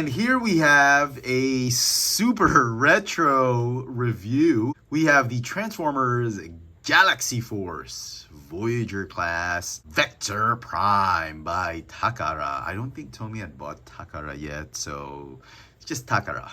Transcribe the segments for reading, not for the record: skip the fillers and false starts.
And here we have a super retro review. We have the Transformers Galaxy Force Voyager class Vector Prime by Takara. I don't think Tomy had bought Takara yet, so it's just Takara.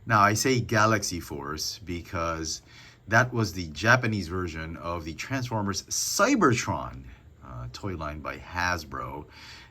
Now I say Galaxy Force because that was the Japanese version of the Transformers Cybertron toy line by Hasbro.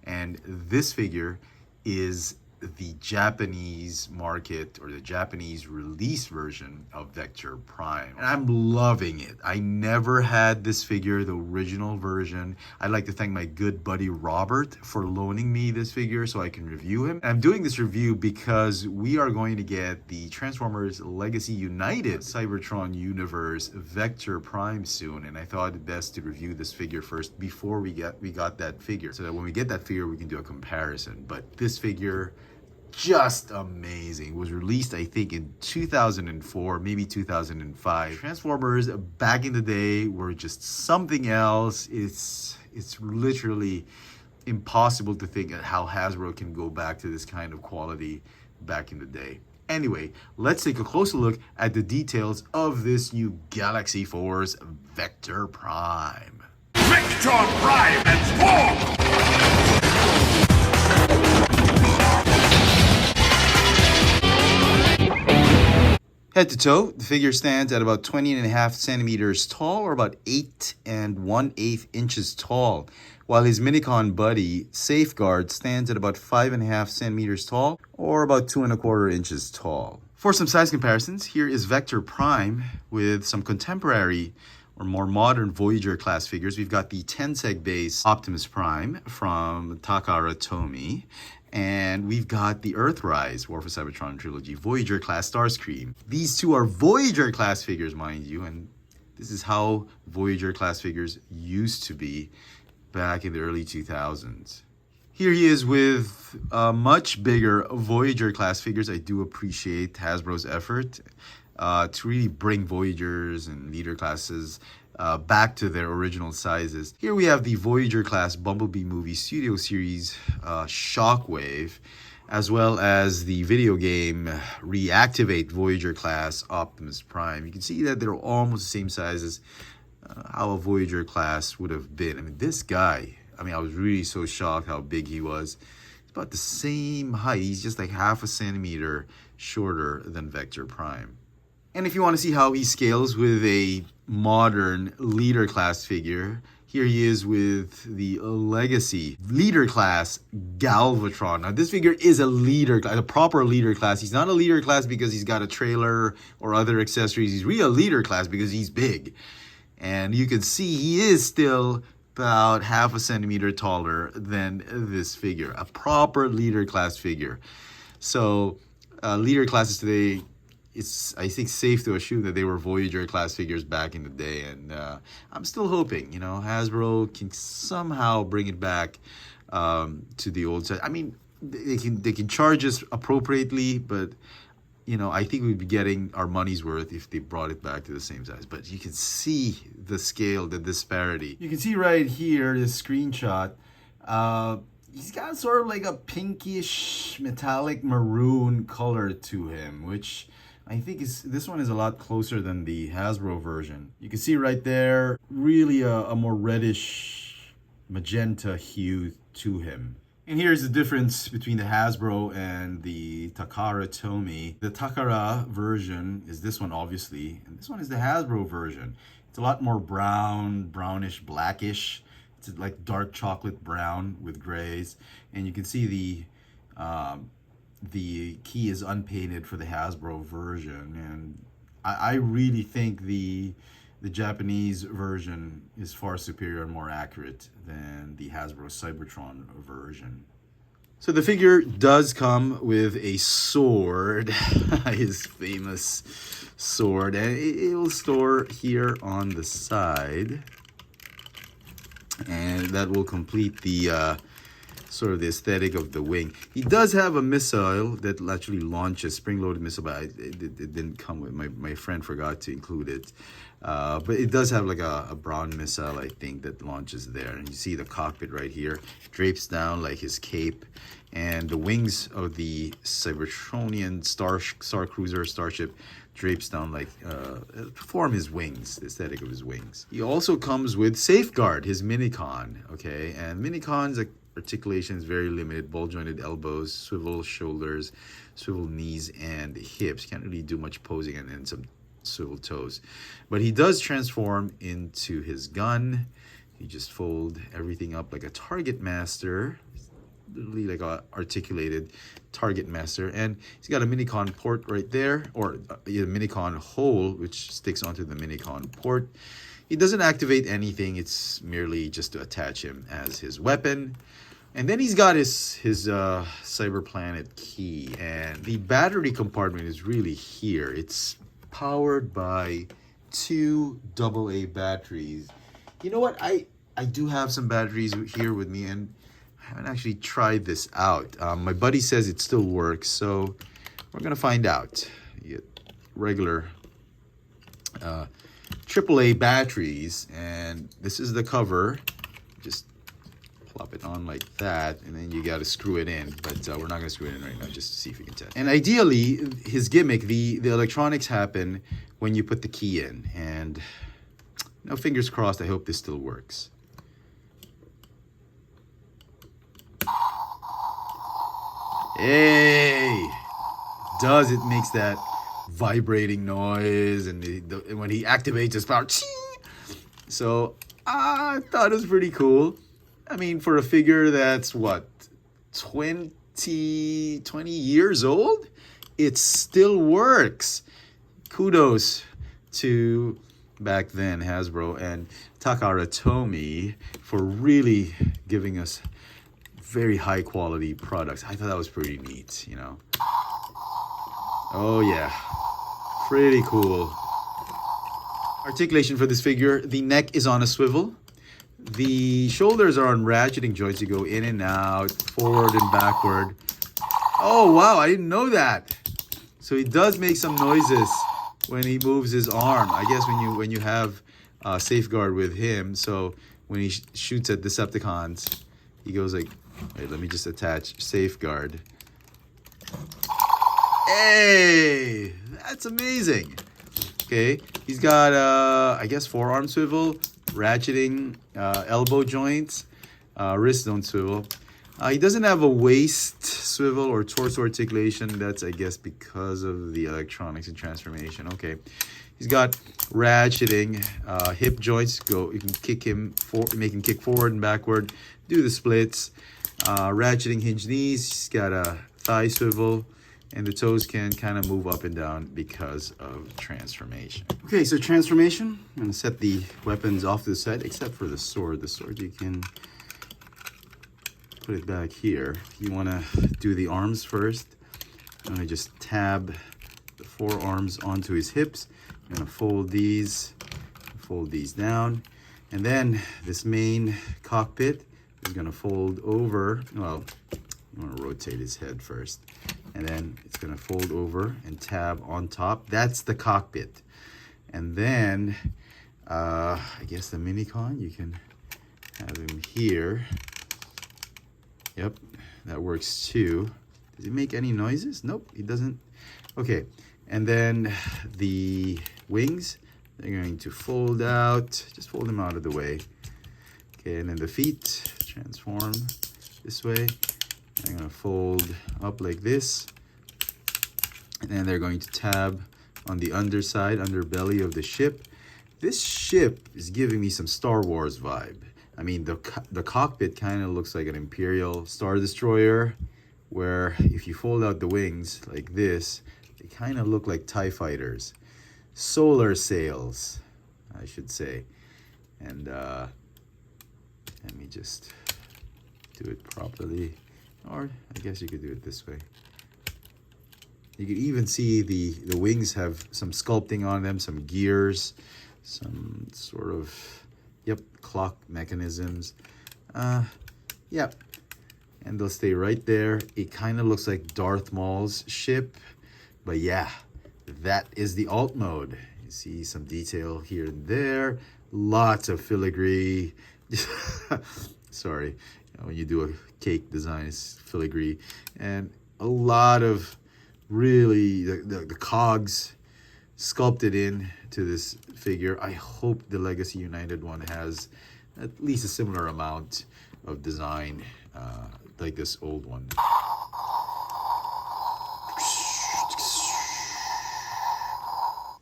And this figure is the Japanese market or the Japanese release version of Vector Prime. And I'm loving it. I never had this figure, the original version. I'd like to thank my good buddy Robert for loaning me this figure so I can review him. And I'm doing this review because we are going to get the Transformers Legacy United Cybertron Universe Vector Prime soon. And I thought it best to review this figure first before we got that figure, so that when we get that figure we can do a comparison. But this figure, just amazing. It was released, I think, in 2004, maybe 2005. Transformers back in the day were just something else. It's literally impossible to think of how Hasbro can go back to this kind of quality back in the day. Anyway, let's take a closer look at the details of this new Galaxy Force Vector Prime. Vector Prime and Form! Head to toe, the figure stands at about 20.5 centimeters tall, or about 8 1/8 inches tall, while his Minicon buddy, Safeguard, stands at about 5.5 centimeters tall, or about 2 1/4 inches tall. For some size comparisons, here is Vector Prime with some contemporary or more modern Voyager class figures. We've got the Tenseg base Optimus Prime from Takara Tomy. And we've got the Earthrise War for Cybertron trilogy Voyager class Starscream. These two are Voyager class figures, mind you, and this is how Voyager class figures used to be back in the early 2000s. Here he is with much bigger Voyager class figures. I do appreciate Hasbro's effort to really bring Voyagers and leader classes back to their original sizes. Here we have the Voyager class Bumblebee movie studio series Shockwave, as well as the video game Reactivate Voyager class Optimus Prime. You can see that they're almost the same size as how a Voyager class would have been. I mean, this guy, I was really so shocked how big he was. It's about the same height. He's just like 1/2 centimeter shorter than Vector Prime. And if you want to see how he scales with a modern leader class figure, here he is with the Legacy leader class Galvatron. Now this figure is a leader class, a proper leader class. He's not a leader class because he's got a trailer or other accessories. He's really a leader class because he's big. And you can see he is still about 1/2 centimeter taller than this figure, a proper leader class figure. So leader classes today, it's, I think, safe to assume that they were Voyager class figures back in the day, and I'm still hoping, Hasbro can somehow bring it back to the old size. I mean, they can charge us appropriately, but I think we'd be getting our money's worth if they brought it back to the same size. But you can see the scale, the disparity. You can see right here, this screenshot. He's got sort of like a pinkish metallic maroon color to him, which I think this one is a lot closer than the Hasbro version. You can see right there, really a more reddish magenta hue to him. And here's the difference between the Hasbro and the Takara Tomy. The Takara version is this one, obviously, and this one is the Hasbro version. It's a lot more brown, brownish, blackish. It's like dark chocolate brown with grays. And you can see the key is unpainted for the Hasbro version, and I really think the Japanese version is far superior and more accurate than the Hasbro Cybertron version. So the figure does come with a sword, his famous sword, and it will store here on the side, and that will complete the sort of the aesthetic of the wing. He does have a missile that actually launches, spring-loaded missile, but it didn't come with, my friend forgot to include it. But it does have like a brown missile, I think, that launches there. And you see the cockpit right here, drapes down like his cape. and the wings of the Cybertronian star cruiser starship drapes down like form his wings, the aesthetic of his wings. He also comes with Safeguard, his minicon, okay? And minicon's articulation is very limited, ball jointed elbows, swivel shoulders, swivel knees, and hips. Can't really do much posing, and then some swivel toes. But he does transform into his gun. You just fold everything up like a target master, literally like a articulated target master. And he's got a minicon port right there, or a minicon hole which sticks onto the minicon port. He doesn't activate anything, it's merely just to attach him as his weapon. And then he's got his cyber planet key, and the battery compartment is really here. It's powered by 2 AA batteries. You know what, I do have some batteries here with me, and I haven't actually tried this out. My buddy says it still works, so we're gonna find out. You get regular AAA batteries, and this is the cover. Just plop it on like that, and then you got to screw it in, but we're not going to screw it in right now, just to see if we can test. And ideally, his gimmick, the electronics happen when you put the key in, and no, fingers crossed, I hope this still works. Hey, does it makes that vibrating noise, and when he activates his power, so I thought it was pretty cool. I mean, for a figure that's what, 20 years old, it still works. Kudos to back then Hasbro and Takara Tomy for really giving us very high quality products. I thought that was pretty neat, you know. Oh yeah, pretty cool. Articulation for this figure, the neck is on a swivel. The shoulders are on ratcheting joints. You go in and out, forward and backward. Oh wow, I didn't know that. So he does make some noises when he moves his arm. I guess when you have Safeguard with him, so when he shoots at Decepticons, he goes like, wait, let me just attach Safeguard. Hey, that's amazing. Okay, he's got I guess forearm swivel, ratcheting elbow joints, wrist don't swivel. He doesn't have a waist swivel or torso articulation. That's, I guess, because of the electronics and transformation. Okay, he's got ratcheting hip joints. You can kick him make him kick forward and backward. Do the splits. Ratcheting hinge knees. He's got a thigh swivel. And the toes can kind of move up and down because of transformation. Okay, so transformation. I'm going to set the weapons off to the side, except for the sword. The sword, you can put it back here. You want to do the arms first. I'm going to just tab the forearms onto his hips. I'm going to fold these down. And then this main cockpit is going to fold over. Well, you want to rotate his head first. And then it's going to fold over and tab on top. That's the cockpit. And then, I guess the minicon, you can have him here. Yep, that works too. Does he make any noises? Nope, he doesn't. Okay, and then the wings, they're going to fold out. Just fold them out of the way. Okay, and then the feet transform this way. I'm going to fold up like this, and then they're going to tab on the underside, underbelly of the ship. This ship is giving me some Star Wars vibe. I mean, the cockpit kind of looks like an Imperial Star Destroyer, where if you fold out the wings like this, they kind of look like TIE fighters. Solar sails, I should say. And let me just do it properly. Or I guess you could do it this way. You can even see the wings have some sculpting on them, some gears, some sort of, yep, clock mechanisms. Yep. And they'll stay right there. It kind of looks like Darth Maul's ship. But yeah, that is the alt mode. You see some detail here and there. Lots of filigree. Sorry. when you do a cake design, it's filigree. And a lot of really the cogs sculpted in to this figure. I hope the Legacy United one has at least a similar amount of design like this old one.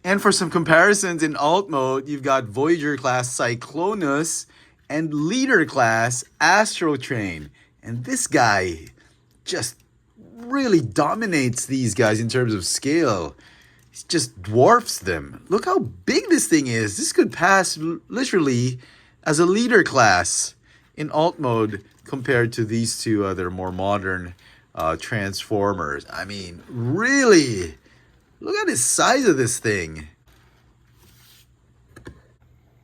And for some comparisons in alt mode, you've got Voyager class Cyclonus and Leader class Astrotrain. And this guy just really dominates these guys in terms of scale. He just dwarfs them. Look how big this thing is. This could pass literally as a Leader class in alt mode compared to these two other more modern Transformers. I mean, really? Look at the size of this thing.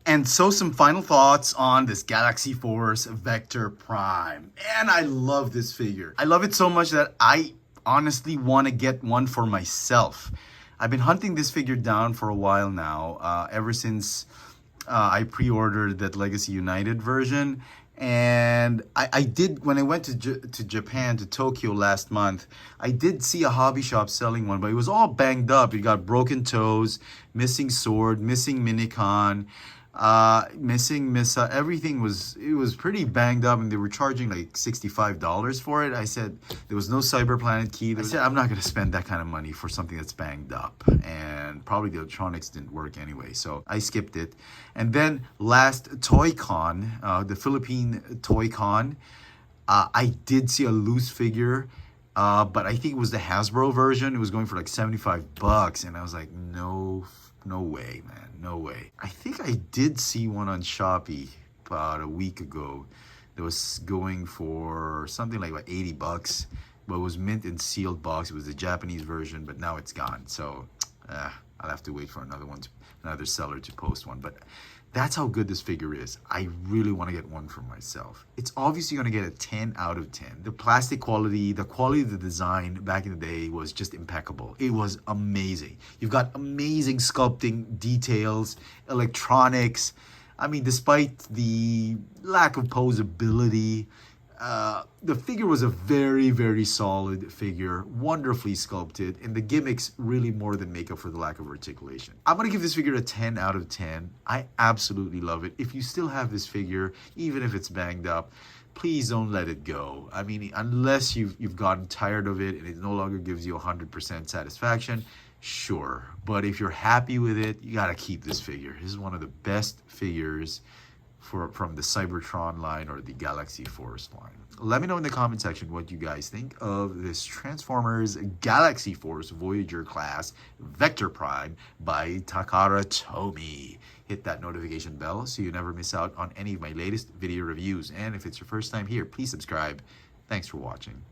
And so some final thoughts on this Galaxy Force Vector Prime. And I love this figure. I love it so much that I honestly want to get one for myself. I've been hunting this figure down for a while now, ever since I pre-ordered that Legacy United version. And I did, when I went to Japan, to Tokyo last month, I did see a hobby shop selling one, but it was all banged up. It got broken toes, missing sword, missing minicon, missing Missa. Everything was pretty banged up, and they were charging like $65 for it. I said there was no Cyberplanet key. I said I'm not going to spend that kind of money for something that's banged up, and probably the electronics didn't work anyway, so I skipped it. And then last ToyCon, the Philippine ToyCon, I did see a loose figure, but I think it was the Hasbro version. It was going for like $75, and I was like, no way, man. No way. I think I did see one on Shopee about a week ago that was going for something like about $80, but it was mint and sealed box. It was the Japanese version, but now it's gone. So I'll have to wait for another seller to post one. But that's how good this figure is. I really want to get one for myself. It's obviously going to get a 10 out of 10. The plastic quality, the quality of the design back in the day was just impeccable. It was amazing. You've got amazing sculpting details, electronics. I mean, despite the lack of posability, the figure was a very, very solid figure, wonderfully sculpted, and the gimmicks really more than make up for the lack of articulation. I'm going to give this figure a 10 out of 10. I absolutely love it. If you still have this figure, even if it's banged up, please don't let it go. I mean, unless you've gotten tired of it and it no longer gives you 100% satisfaction, sure. But if you're happy with it, you got to keep this figure. This is one of the best figures from the Cybertron line or the Galaxy Force line. Let me know in the comment section what you guys think of this Transformers Galaxy Force Voyager class Vector Prime by Takara Tomy. Hit that notification bell so you never miss out on any of my latest video reviews. And if it's your first time here, please subscribe. Thanks for watching.